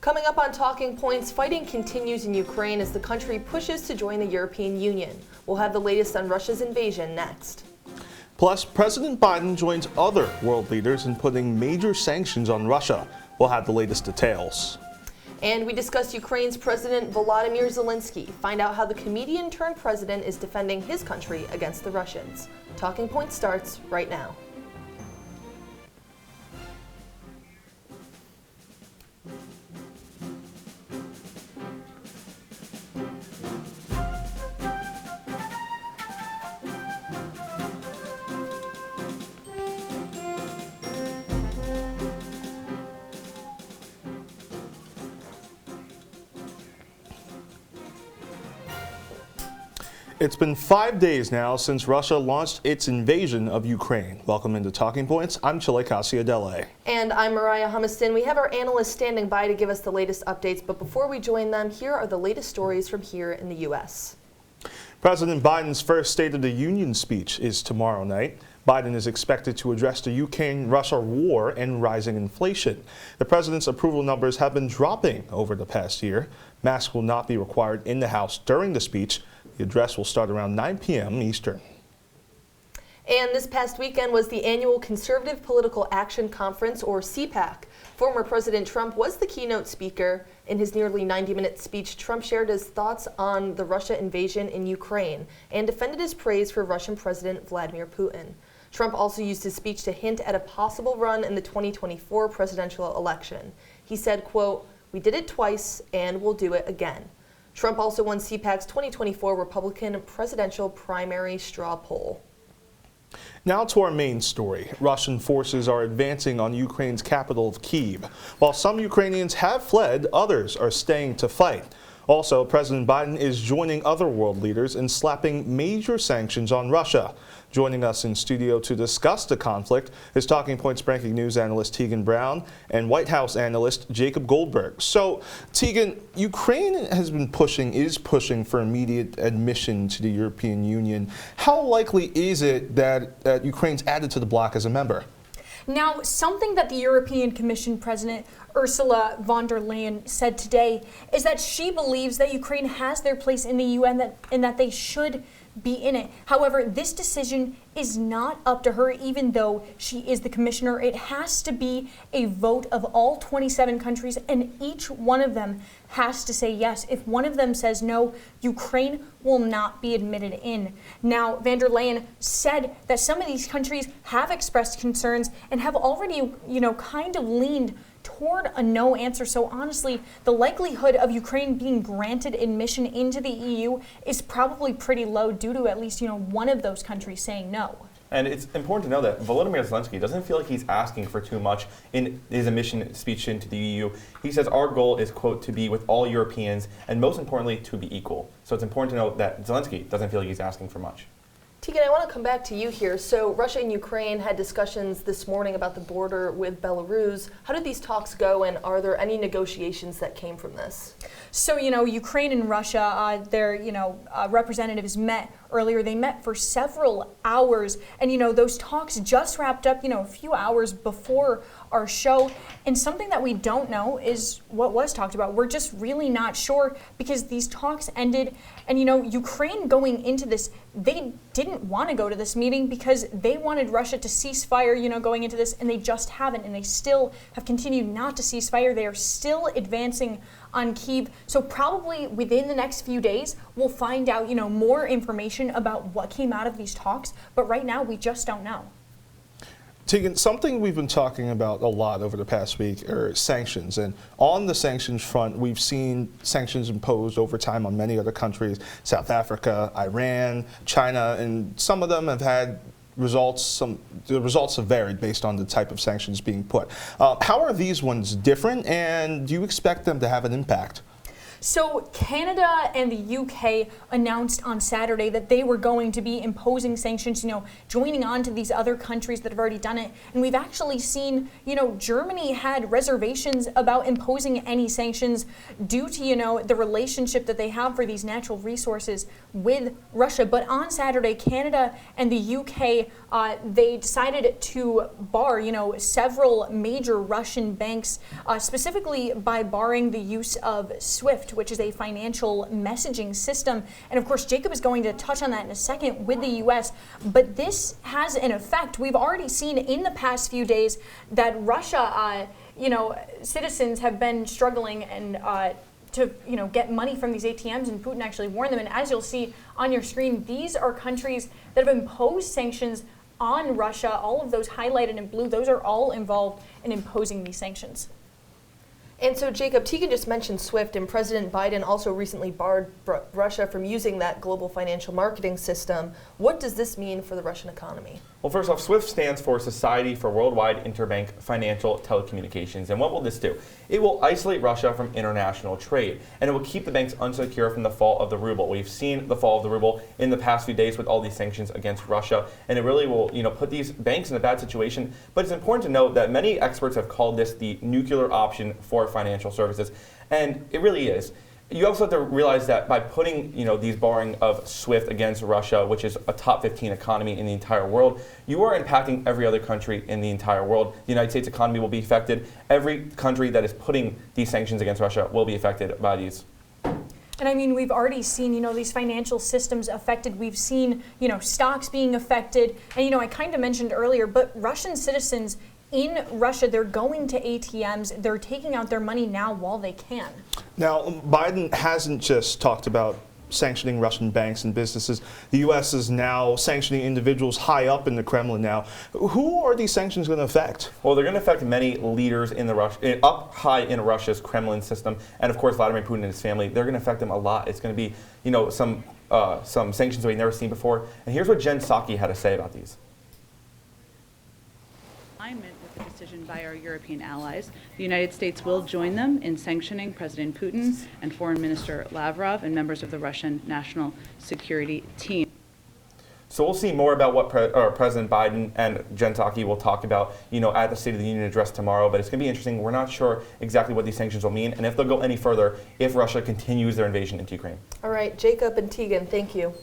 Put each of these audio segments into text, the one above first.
Coming up on Talking Points, fighting continues in Ukraine as the country pushes to join the European Union. We'll have the latest on Russia's invasion next. Plus, President Biden joins other world leaders in putting major sanctions on Russia. We'll have the latest details. And we discuss Ukraine's President Volodymyr Zelensky. Find out how the comedian turned president is defending his country against the Russians. Talking Points starts right now. It's been 5 days now since Russia launched its invasion of Ukraine. Welcome into Talking Points. I'm Chilekasi, Adele. And I'm Moriah, Humiston. We have our analysts standing by to give us the latest updates, but before we join them, here are the latest stories from here in the U.S. President Biden's first State of the Union speech is tomorrow night. Biden is expected to address the Ukraine-Russia war and rising inflation. The president's approval numbers have been dropping over the past year. Masks will not be required in the House during the speech. The address will start around 9 p.m. Eastern. And this past weekend was the annual Conservative Political Action Conference, or CPAC. Former President Trump was the keynote speaker. In his nearly 90-minute speech, Trump shared his thoughts on the Russia invasion in Ukraine and defended his praise for Russian President Vladimir Putin. Trump also used his speech to hint at a possible run in the 2024 presidential election. He said, quote, "We did it twice and we'll do it again." Trump also won CPAC's 2024 Republican presidential primary straw poll. Now to our main story. Russian forces are advancing on Ukraine's capital of Kyiv. While some Ukrainians have fled, others are staying to fight. Also, President Biden is joining other world leaders in slapping major sanctions on Russia. Joining us in studio to discuss the conflict is Talking Points breaking news analyst Ketanji Brown and White House analyst Jacob Goldberg. So, Tegan, Ukraine is pushing for immediate admission to the European Union. How likely is it that Ukraine's added to the bloc as a member? Now, something that the European Commission President Ursula von der Leyen said today is that she believes that Ukraine has their place in the UN and that they should be in it. However, this decision is not up to her, even though she is the commissioner. It has to be a vote of all 27 countries, and each one of them has to say yes. If one of them says no, Ukraine will not be admitted in. Now, von der Leyen said that some of these countries have expressed concerns and have already, kind of leaned toward a no answer. So honestly, the likelihood of Ukraine being granted admission into the EU is probably pretty low due to at least, one of those countries saying no. And it's important to know that Volodymyr Zelensky doesn't feel like he's asking for too much in his admission speech into the EU. He says our goal is, quote, to be with all Europeans and most importantly, to be equal. So it's important to note that Zelensky doesn't feel like he's asking for much. Tegan, I want to come back to you here. So Russia and Ukraine had discussions this morning about the border with Belarus. How did these talks go, and are there any negotiations that came from this? So, Ukraine and Russia, their, representatives met earlier. They met for several hours, and, those talks just wrapped up, a few hours before our show. And something that we don't know is what was talked about. We're just really not sure because these talks ended. And, Ukraine going into this, they didn't want to go to this meeting because they wanted Russia to cease fire, going into this, and they just haven't. And they still have continued not to cease fire. They are still advancing on Kyiv. So probably within the next few days, we'll find out, more information about what came out of these talks. But right now, we just don't know. Tegan, something we've been talking about a lot over the past week are sanctions. And on the sanctions front, we've seen sanctions imposed over time on many other countries, South Africa, Iran, China, and some of them have had results. The results have varied based on the type of sanctions being put. How are these ones different, and do you expect them to have an impact? So Canada and the UK announced on Saturday that they were going to be imposing sanctions, joining on to these other countries that have already done it. And we've actually seen, Germany had reservations about imposing any sanctions due to, the relationship that they have for these natural resources with Russia. But on Saturday, Canada and the UK, they decided to bar, several major Russian banks, specifically by barring the use of SWIFT, which is a financial messaging system. And of course, Jacob is going to touch on that in a second with the US. But this has an effect. We've already seen in the past few days that Russia, citizens have been struggling and to get money from these ATMs, and Putin actually warned them. And as you'll see on your screen, these are countries that have imposed sanctions on Russia. All of those highlighted in blue, those are all involved in imposing these sanctions. And so, Jacob, Tegan just mentioned SWIFT, and President Biden also recently barred Russia from using that global financial marketing system. What does this mean for the Russian economy? Well, first off, SWIFT stands for Society for Worldwide Interbank Financial Telecommunications. And what will this do? It will isolate Russia from international trade, and it will keep the banks unsecure from the fall of the ruble. We've seen the fall of the ruble in the past few days with all these sanctions against Russia, and it really will, put these banks in a bad situation. But it's important to note that many experts have called this the nuclear option for financial services, and it really is. You also have to realize that by putting, these barring of SWIFT against Russia, which is a top 15 economy in the entire world, you are impacting every other country in the entire world. The United States economy will be affected. Every country that is putting these sanctions against Russia will be affected by these. And I mean, we've already seen, these financial systems affected. We've seen, stocks being affected. And, I kind of mentioned earlier, but Russian citizens in Russia, they're going to ATMs. They're taking out their money now while they can. Now, Biden hasn't just talked about sanctioning Russian banks and businesses. The U.S. is now sanctioning individuals high up in the Kremlin now. Who are these sanctions going to affect? Well, they're going to affect many leaders in up high in Russia's Kremlin system, and of course Vladimir Putin and his family. They're going to affect them a lot. It's going to be, some sanctions we've never seen before. And here's what Jen Psaki had to say about these. Alignment with the decision by our European allies, the United States will join them in sanctioning President Putin and Foreign Minister Lavrov and members of the Russian National Security Team. So we'll see more about what President Biden and Jen Psaki will talk about, at the State of the Union address tomorrow. But it's going to be interesting. We're not sure exactly what these sanctions will mean and if they'll go any further if Russia continues their invasion into Ukraine. All right, Jacob and Tegan, thank you.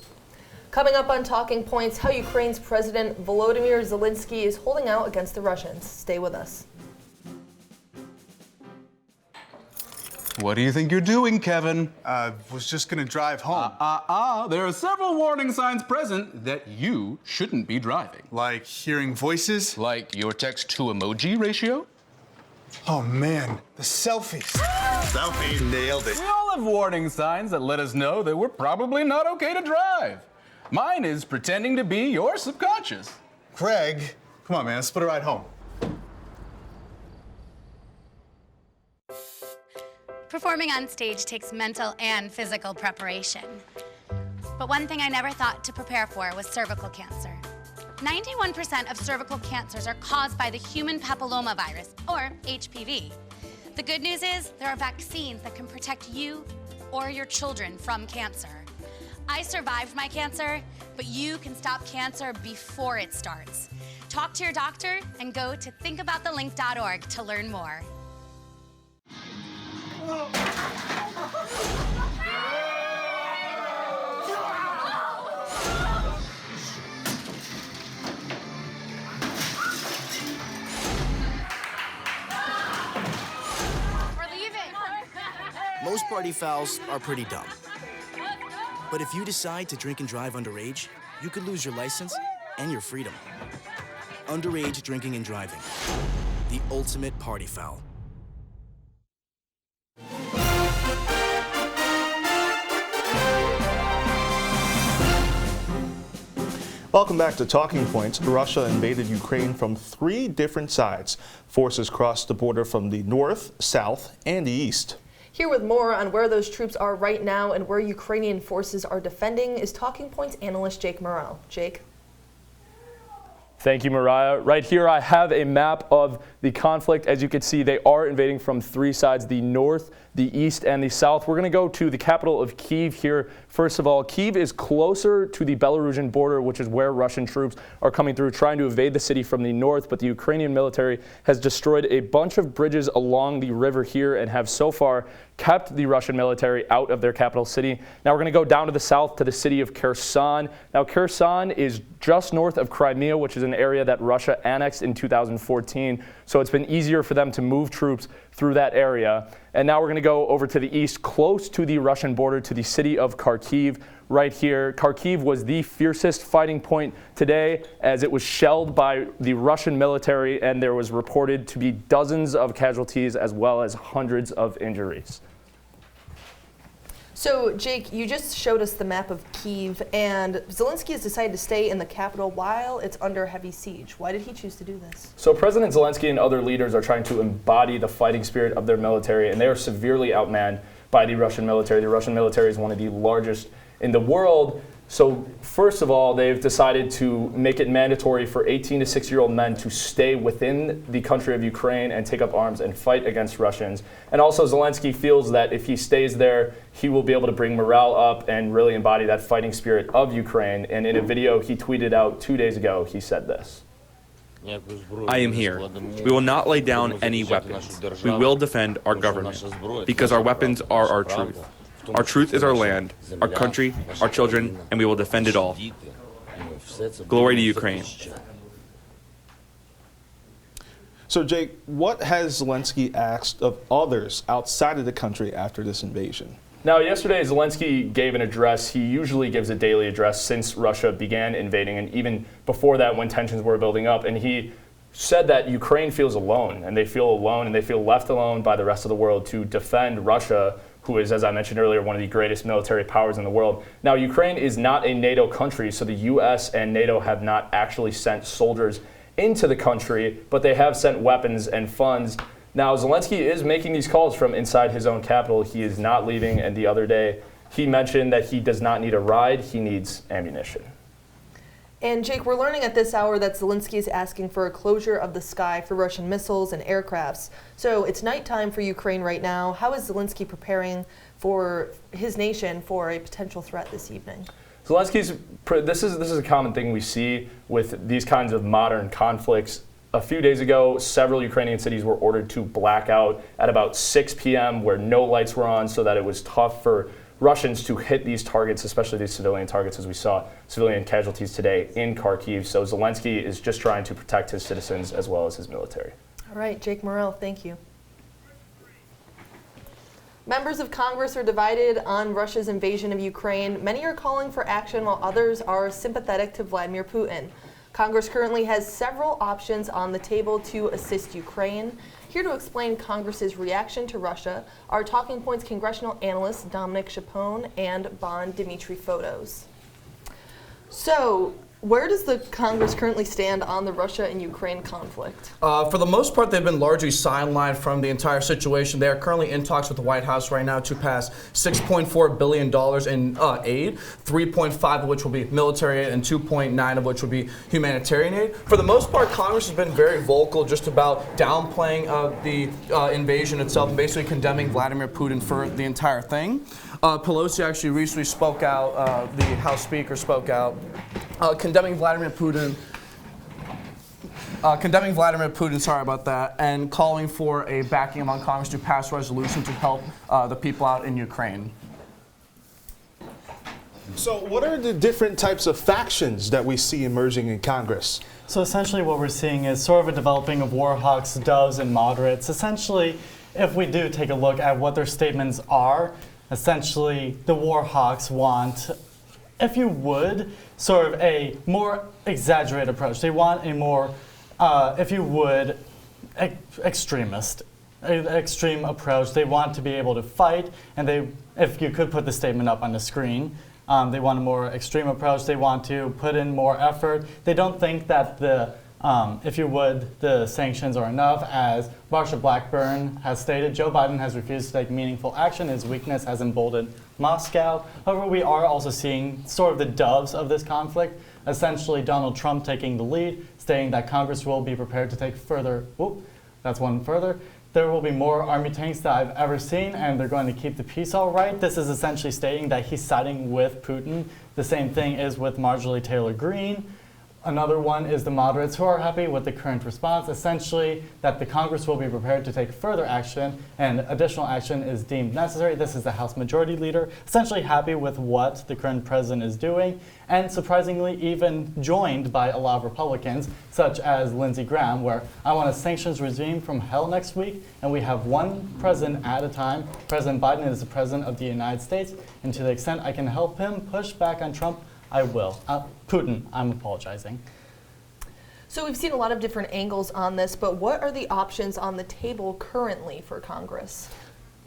Coming up on Talking Points, how Ukraine's President Volodymyr Zelensky is holding out against the Russians. Stay with us. What do you think you're doing, Kevin? Was just gonna drive home. There are several warning signs present that you shouldn't be driving. Like hearing voices? Like your text-to-emoji ratio? Oh man, the selfies. Selfie, nailed it. We all have warning signs that let us know that we're probably not okay to drive. Mine is pretending to be your subconscious. Craig, come on man, let's split a ride home. Performing on stage takes mental and physical preparation. But one thing I never thought to prepare for was cervical cancer. 91% of cervical cancers are caused by the human papillomavirus, or HPV. The good news is there are vaccines that can protect you or your children from cancer. I survived my cancer, but you can stop cancer before it starts. Talk to your doctor and go to thinkaboutthelink.org to learn more. We're leaving. Most party fouls are pretty dumb. But if you decide to drink and drive underage, you could lose your license and your freedom. Underage drinking and driving. The ultimate party foul. Welcome back to Talking Points. Russia invaded Ukraine from 3 different sides. Forces crossed the border from the north, south, and the east. Here with more on where those troops are right now and where Ukrainian forces are defending is Talking Points analyst Jake Morrell. Jake? Thank you, Moriah. Right here, I have a map of the conflict. As you can see, they are invading from three sides, the north, the east, and the south. We're going to go to the capital of Kyiv here. First of all, Kyiv is closer to the Belarusian border, which is where Russian troops are coming through, trying to evade the city from the north. But the Ukrainian military has destroyed a bunch of bridges along the river here and have so far kept the Russian military out of their capital city. Now we're going to go down to the south to the city of Kherson. Now Kherson is just north of Crimea, which is an area that Russia annexed in 2014. So it's been easier for them to move troops through that area. And now we're going to go over to the east, close to the Russian border, to the city of Kharkiv. Right here, Kharkiv was the fiercest fighting point today as it was shelled by the Russian military, and there was reported to be dozens of casualties as well as hundreds of injuries. So, Jake, you just showed us the map of Kyiv, and Zelensky has decided to stay in the capital while it's under heavy siege. Why did he choose to do this? So President Zelensky and other leaders are trying to embody the fighting spirit of their military, and they are severely outmanned by the Russian military. The Russian military is one of the largest in the world. So first of all, they've decided to make it mandatory for 18 to 6-year-old men to stay within the country of Ukraine and take up arms and fight against Russians. And also Zelensky feels that if he stays there, he will be able to bring morale up and really embody that fighting spirit of Ukraine. And in a video he tweeted out 2 days ago, he said this. I am here. We will not lay down any weapons. We will defend our government because our weapons are our truth. Our truth is our land, our country, our children, and we will defend it all. Glory to Ukraine. So, Jake, what has Zelensky asked of others outside of the country after this invasion? Now, yesterday, Zelensky gave an address. He usually gives a daily address since Russia began invading, and even before that when tensions were building up. And he said that Ukraine feels alone, and they feel left alone by the rest of the world to defend Russia, who is, as I mentioned earlier, one of the greatest military powers in the world. Now, Ukraine is not a NATO country, so the U.S. and NATO have not actually sent soldiers into the country, but they have sent weapons and funds. Now, Zelensky is making these calls from inside his own capital. He is not leaving, and the other day he mentioned that he does not need a ride, he needs ammunition. And Jake, we're learning at this hour that Zelensky is asking for a closure of the sky for Russian missiles and aircrafts. So it's nighttime for Ukraine right now. How is Zelensky preparing for his nation for a potential threat this evening? This is a common thing we see with these kinds of modern conflicts. A few days ago, several Ukrainian cities were ordered to black out at about 6 p.m. where no lights were on, so that it was tough for Russians to hit these targets, especially these civilian targets, as we saw civilian casualties today in Kharkiv. So Zelensky is just trying to protect his citizens as well as his military. All right, Jake Morrell, thank you. Members of Congress are divided on Russia's invasion of Ukraine. Many are calling for action while others are sympathetic to Vladimir Putin. Congress currently has several options on the table to assist Ukraine. Here to explain Congress's reaction to Russia are Talking Points congressional analysts Dominic Chapone and Bon Dimitri Photos. So, where does the Congress currently stand on the Russia and Ukraine conflict? For the most part, they've been largely sidelined from the entire situation. They are currently in talks with the White House right now to pass $6.4 billion in aid, 3.5 of which will be military aid and 2.9 of which will be humanitarian aid. For the most part, Congress has been very vocal just about downplaying the invasion itself and basically condemning Vladimir Putin for the entire thing. Pelosi actually recently spoke out, the House Speaker spoke out, condemning Vladimir Putin, sorry about that, and calling for a backing among Congress to pass a resolution to help the people out in Ukraine. So what are the different types of factions that we see emerging in Congress? So essentially what we're seeing is sort of a developing of war hawks, doves, and moderates. Essentially, if we do take a look at what their statements are, essentially the war hawks want, if you would, sort of a more exaggerated approach. They want a more, if you would, extreme approach. They want to be able to fight, and if you could put the statement up on the screen, they want a more extreme approach. They want to put in more effort. They don't think that if you would, the sanctions are enough. As Marsha Blackburn has stated, Joe Biden has refused to take meaningful action. His weakness has emboldened Moscow. However, we are also seeing sort of the doves of this conflict. essentially Donald Trump taking the lead, stating that Congress will be prepared to take further, that's one further. There will be more army tanks that I've ever seen, and they're going to keep the peace all right. This is essentially stating that he's siding with Putin. The same thing is with Marjorie Taylor Greene. Another one is the moderates who are happy with the current response, essentially that the Congress will be prepared to take further action and additional action is deemed necessary. This is the House Majority Leader, essentially happy with what the current president is doing, and surprisingly even joined by a lot of Republicans, such as Lindsey Graham, where I want a sanctions regime from hell next week, and we have one president at a time. President Biden is the president of the United States, and to the extent I can help him push back on Trump, I will. Putin, I'm apologizing. So we've seen a lot of different angles on this, but what are the options on the table currently for Congress?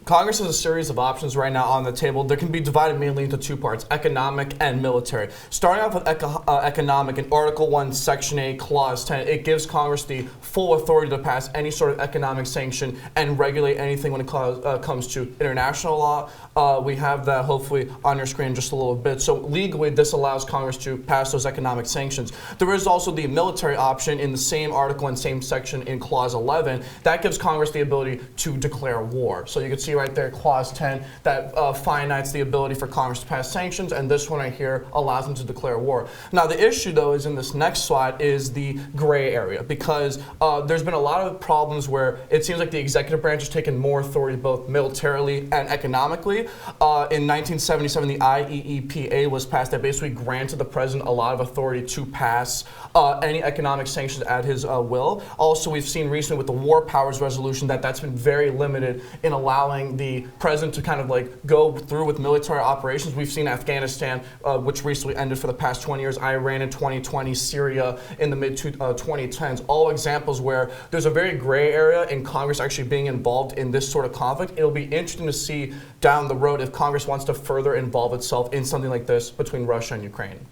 Congress has a series of options right now on the table. They can be divided mainly into two parts, economic and military. Starting off with economic, in Article 1, Section 8, Clause 10, it gives Congress the full authority to pass any sort of economic sanction and regulate anything when it comes to international law. We have that hopefully on your screen in just a little bit. So legally, this allows Congress to pass those economic sanctions. There is also the military option in the same article and same section in Clause 11. That gives Congress the ability to declare war. So you can see right there, Clause 10, that finites the ability for Congress to pass sanctions, and this one right here allows them to declare war. Now, the issue, though, is in this next slide is the gray area, because there's been a lot of problems where it seems like the executive branch has taken more authority both militarily and economically. In 1977, the IEEPA was passed that basically granted the president a lot of authority to pass any economic sanctions at his will. Also, we've seen recently with the War Powers Resolution that that's been very limited in allowing the president to kind of like go through with military operations. We've seen Afghanistan, which recently ended for the past 20 years, Iran in 2020, Syria in the mid-2010s, all examples where there's a very gray area in Congress actually being involved in this sort of conflict. It'll be interesting to see down the road if Congress wants to further involve itself in something like this between Russia and Ukraine.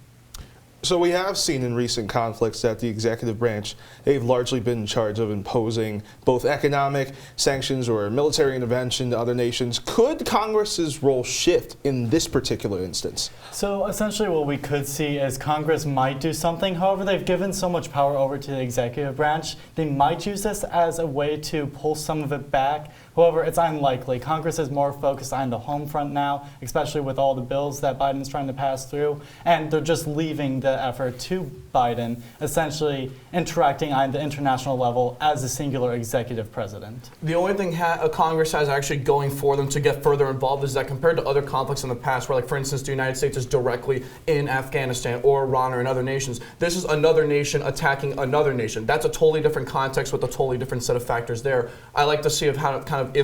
So we have seen in recent conflicts that the executive branch, they've largely been in charge of imposing both economic sanctions or military intervention to other nations. Could Congress's role shift in this particular instance? So essentially what we could see is Congress might do something. However, they've given so much power over to the executive branch. They might use this as a way to pull some of it back. However, it's unlikely. Congress is more focused on the home front now, especially with all the bills that Biden's trying to pass through, and they're just leaving the effort to Biden, essentially interacting on the international level as a singular executive president. The only thing Congress has actually going for them to get further involved is that compared to other conflicts in the past, where like for instance the United States is directly in Afghanistan or Iran or in other nations, this is another nation attacking another nation. That's a totally different context with a totally different set of factors there. I like to see if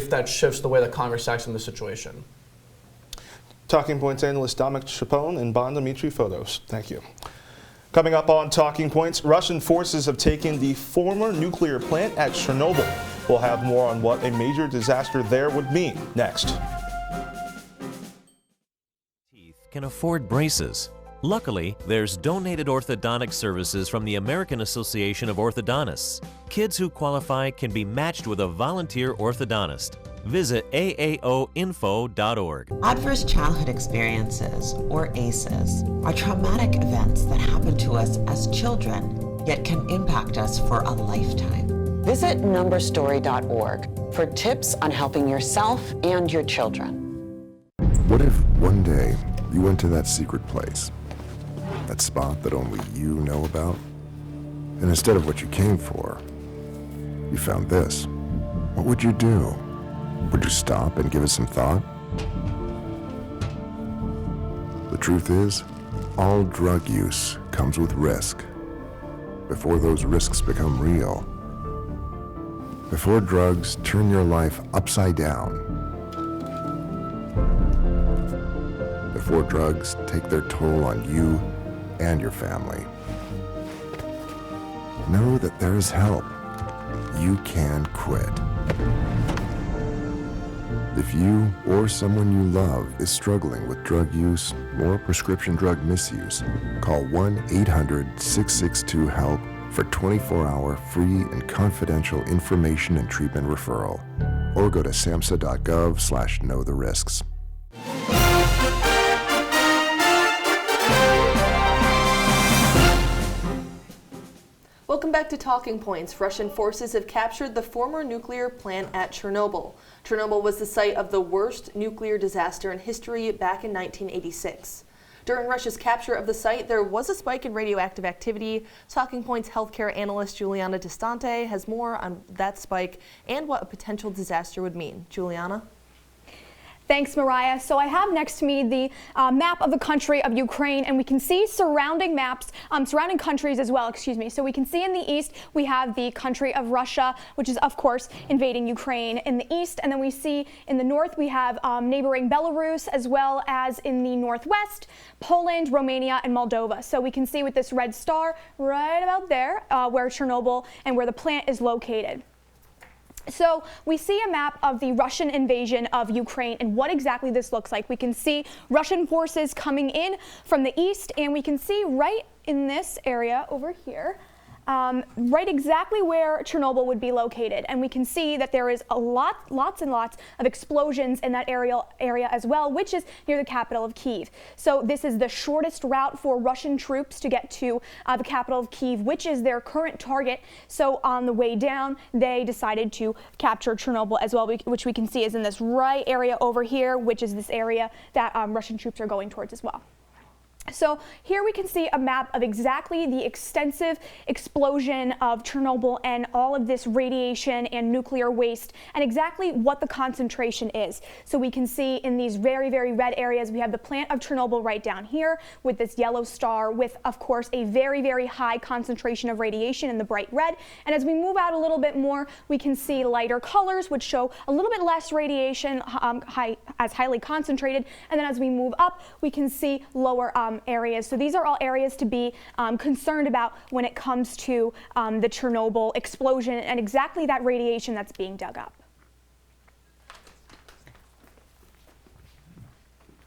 that shifts the way that Congress acts in this situation. Talking Points analyst Dominic Chapone and Bon Dimitri Photos. Thank you. Coming up on Talking Points, Russian forces have taken the former nuclear plant at Chernobyl. We'll have more on what a major disaster there would mean next. Teeth can afford braces. Luckily, there's donated orthodontic services from the American Association of Orthodontists. Kids who qualify can be matched with a volunteer orthodontist. Visit aaoinfo.org. Adverse childhood experiences, or ACEs, are traumatic events that happen to us as children, yet can impact us for a lifetime. Visit numberstory.org for tips on helping yourself and your children. What if one day you went to that secret place? That spot that only you know about? And instead of what you came for, you found this. What would you do? Would you stop and give it some thought? The truth is, all drug use comes with risk. Before those risks become real, before drugs turn your life upside down, before drugs take their toll on you and your family, know that there is help. You can quit. If you or someone you love is struggling with drug use or prescription drug misuse, call 1-800-662-HELP for 24-hour free and confidential information and treatment referral, or go to samhsa.gov/knowtherisks. Welcome back to Talking Points. Russian forces have captured the former nuclear plant at Chernobyl. Chernobyl was the site of the worst nuclear disaster in history back in 1986. During Russia's capture of the site, there was a spike in radioactive activity. Talking Points healthcare analyst Juliana Distante has more on that spike and what a potential disaster would mean. Juliana? Thanks, Moriah. So I have next to me the map of the country of Ukraine, and we can see surrounding maps, surrounding countries as well, excuse me. So we can see in the east, we have the country of Russia, which is, of course, invading Ukraine in the east. And then we see in the north, we have neighboring Belarus, as well as in the northwest, Poland, Romania, and Moldova. So we can see with this red star right about there, where Chernobyl and where the plant is located. So we see a map of the Russian invasion of Ukraine and what exactly this looks like. We can see Russian forces coming in from the east, and we can see right in this area over here, right exactly where Chernobyl would be located. And we can see that there is lots and lots of explosions in that area as well, which is near the capital of Kyiv. So this is the shortest route for Russian troops to get to the capital of Kyiv, which is their current target. So on the way down, they decided to capture Chernobyl as well, which we can see is in this right area over here, which is this area that Russian troops are going towards as well. So here we can see a map of exactly the extensive explosion of Chernobyl and all of this radiation and nuclear waste and exactly what the concentration is. So we can see in these very, very red areas, we have the plant of Chernobyl right down here with this yellow star with, of course, a very, very high concentration of radiation in the bright red. And as we move out a little bit more, we can see lighter colors, which show a little bit less radiation, as highly concentrated. And then as we move up, we can see lower areas. So these are all areas to be concerned about when it comes to the Chernobyl explosion and exactly that radiation that's being dug up.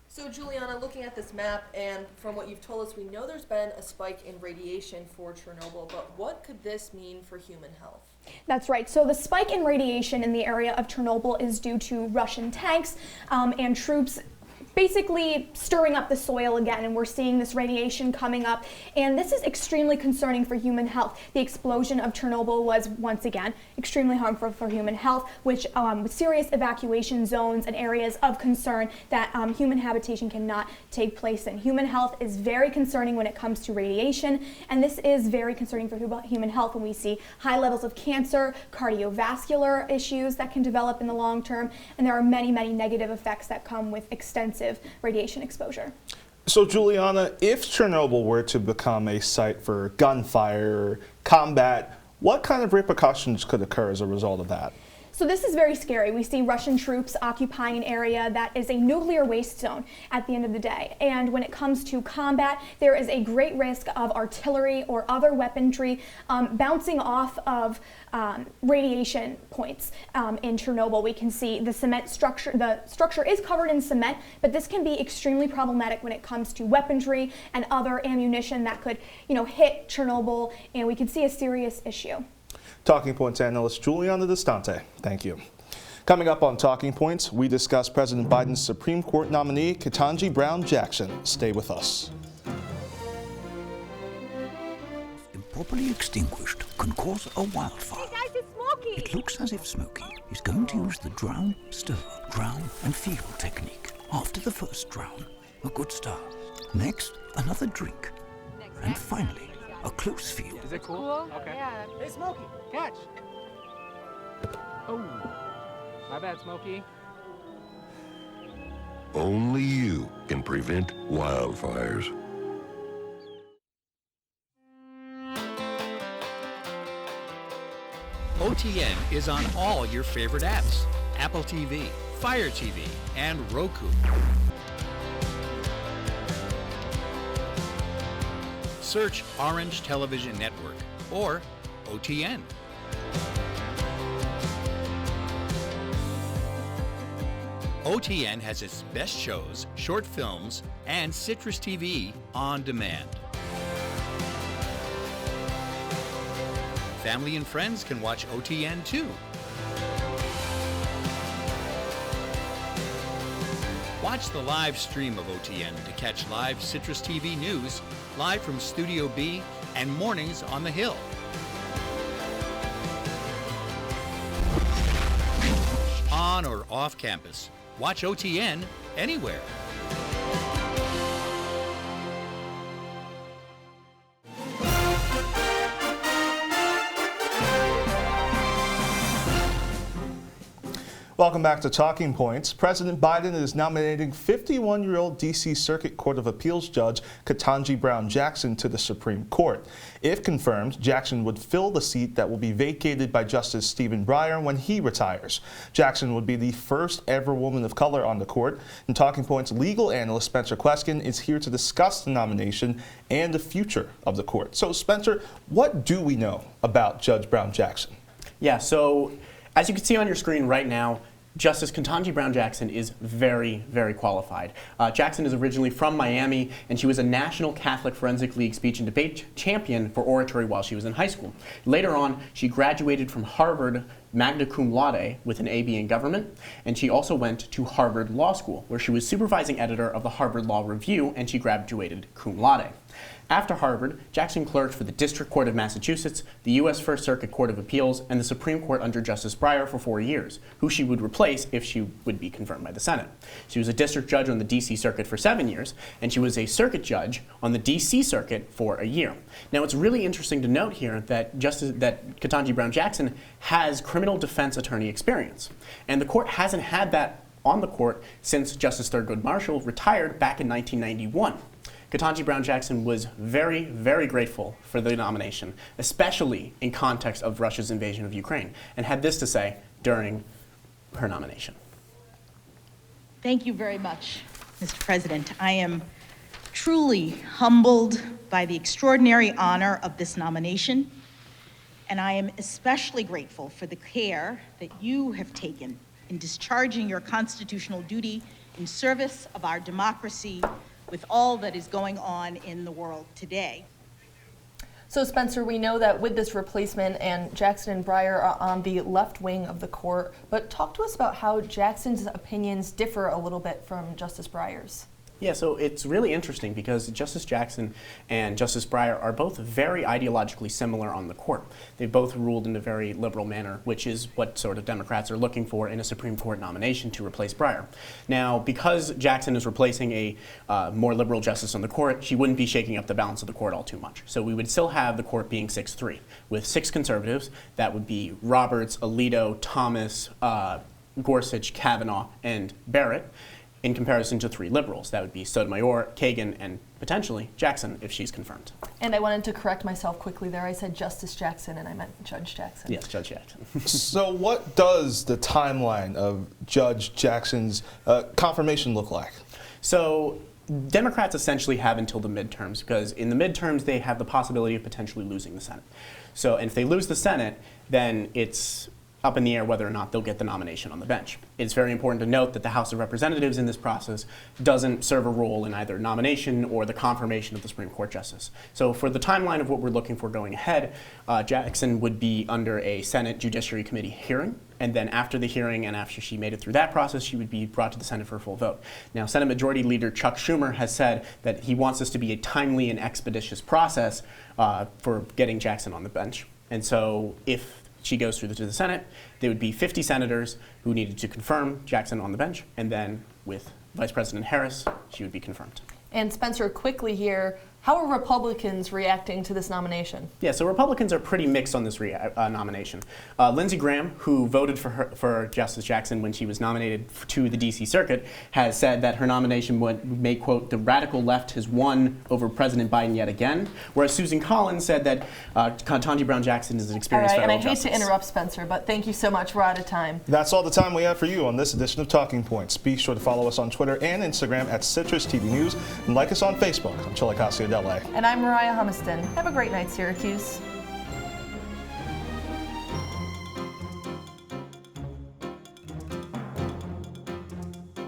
So Juliana, looking at this map and from what you've told us, we know there's been a spike in radiation for Chernobyl, but what could this mean for human health? That's right. So the spike in radiation in the area of Chernobyl is due to Russian tanks and troops basically stirring up the soil again, and we're seeing this radiation coming up, and this is extremely concerning for human health. The explosion of Chernobyl was once again extremely harmful for human health, which with serious evacuation zones and areas of concern that human habitation cannot take place in. Human health is very concerning when it comes to radiation, and this is very concerning for human health when we see high levels of cancer, cardiovascular issues that can develop in the long term, and there are many, many negative effects that come with extensive radiation exposure. So Juliana, if Chernobyl were to become a site for gunfire or combat, what kind of repercussions could occur as a result of that? So this is very scary. We see Russian troops occupying an area that is a nuclear waste zone at the end of the day. And when it comes to combat, there is a great risk of artillery or other weaponry bouncing off of radiation points in Chernobyl. We can see the cement structure. The structure is covered in cement, but this can be extremely problematic when it comes to weaponry and other ammunition that could, hit Chernobyl, and we can see a serious issue. Talking Points analyst Juliana Distante, thank you. Coming up on Talking Points, we discuss President Biden's Supreme Court nominee, Ketanji Brown Jackson. Stay with us. Improperly extinguished can cause a wildfire. Hey guys, it's Smokey! It looks as if Smokey is going to use the drown, stir, drown and feel technique. After the first drown, a good start. Next, another drink. And finally, a close feel. Is it cool? Okay. Yeah. Hey, Smokey, catch! Oh, my bad, Smokey. Only you can prevent wildfires. OTN is on all your favorite apps: Apple TV, Fire TV, and Roku. Search Orange Television Network or OTN. OTN has its best shows, short films, and CitrusTV on demand. Family and friends can watch OTN too. Watch the live stream of OTN to catch live CitrusTV news, live from Studio B, and Mornings on the Hill. on or off campus. Watch OTN anywhere. Welcome back to Talking Points. President Biden is nominating 51-year-old D.C. Circuit Court of Appeals Judge Ketanji Brown Jackson to the Supreme Court. If confirmed, Jackson would fill the seat that will be vacated by Justice Stephen Breyer when he retires. Jackson would be the first ever woman of color on the court. And Talking Points legal analyst Spencer Kweskin is here to discuss the nomination and the future of the court. So, Spencer, what do we know about Judge Brown Jackson? Yeah, so as you can see on your screen right now, Justice Ketanji Brown Jackson is very, very qualified. Jackson is originally from Miami, and she was a National Catholic Forensic League speech and debate champion for oratory while she was in high school. Later on, she graduated from Harvard magna cum laude with an AB in government, and she also went to Harvard Law School, where she was supervising editor of the Harvard Law Review, and she graduated cum laude. After Harvard, Jackson clerked for the District Court of Massachusetts, the U.S. First Circuit Court of Appeals, and the Supreme Court under Justice Breyer for 4 years, who she would replace if she would be confirmed by the Senate. She was a district judge on the D.C. Circuit for 7 years, and she was a circuit judge on the D.C. Circuit for a year. Now, it's really interesting to note here that Ketanji Brown Jackson has criminal defense attorney experience, and the court hasn't had that on the court since Justice Thurgood Marshall retired back in 1991. Ketanji Brown Jackson was very, very grateful for the nomination, especially in context of Russia's invasion of Ukraine, and had this to say during her nomination. Thank you very much, Mr. President. I am truly humbled by the extraordinary honor of this nomination, and I am especially grateful for the care that you have taken in discharging your constitutional duty in service of our democracy with all that is going on in the world today. So, Spencer, we know that with this replacement, and Jackson and Breyer are on the left wing of the court, but talk to us about how Jackson's opinions differ a little bit from Justice Breyer's. Yeah, so it's really interesting because Justice Jackson and Justice Breyer are both very ideologically similar on the court. They both ruled in a very liberal manner, which is what sort of Democrats are looking for in a Supreme Court nomination to replace Breyer. Now, because Jackson is replacing a more liberal justice on the court, she wouldn't be shaking up the balance of the court all too much. So we would still have the court being 6-3, with 6 conservatives. That would be Roberts, Alito, Thomas, Gorsuch, Kavanaugh, and Barrett, in comparison to 3 liberals. That would be Sotomayor, Kagan, and potentially Jackson if she's confirmed. And I wanted to correct myself quickly there. I said Justice Jackson and I meant Judge Jackson. Yes, Judge Jackson. So what does the timeline of Judge Jackson's confirmation look like? So Democrats essentially have until the midterms, because in the midterms they have the possibility of potentially losing the Senate. So and if they lose the Senate, then it's up in the air whether or not they'll get the nomination on the bench. It's very important to note that the House of Representatives in this process doesn't serve a role in either nomination or the confirmation of the Supreme Court justice. So for the timeline of what we're looking for going ahead, Jackson would be under a Senate Judiciary Committee hearing, and then after the hearing and after she made it through that process, she would be brought to the Senate for a full vote. Now, Senate Majority Leader Chuck Schumer has said that he wants this to be a timely and expeditious process for getting Jackson on the bench. And so if she goes through to the Senate, there would be 50 senators who needed to confirm Jackson on the bench, and then with Vice President Harris, she would be confirmed. And Spencer, quickly here, how are Republicans reacting to this nomination? Yeah, so Republicans are pretty mixed on this nomination. Lindsey Graham, who voted for Justice Jackson when she was nominated to the D.C. Circuit, has said that her nomination would make, quote, the radical left has won over President Biden yet again, whereas Susan Collins said that Ketanji Brown Jackson is an experienced federal justice. And I hate to interrupt, Spencer, but thank you so much. We're out of time. That's all the time we have for you on this edition of Talking Points. Be sure to follow us on Twitter and Instagram at CitrusTV News, and like us on Facebook. I'm Chilekasi, Adele. And I'm Moriah Humiston. Have a great night, Syracuse.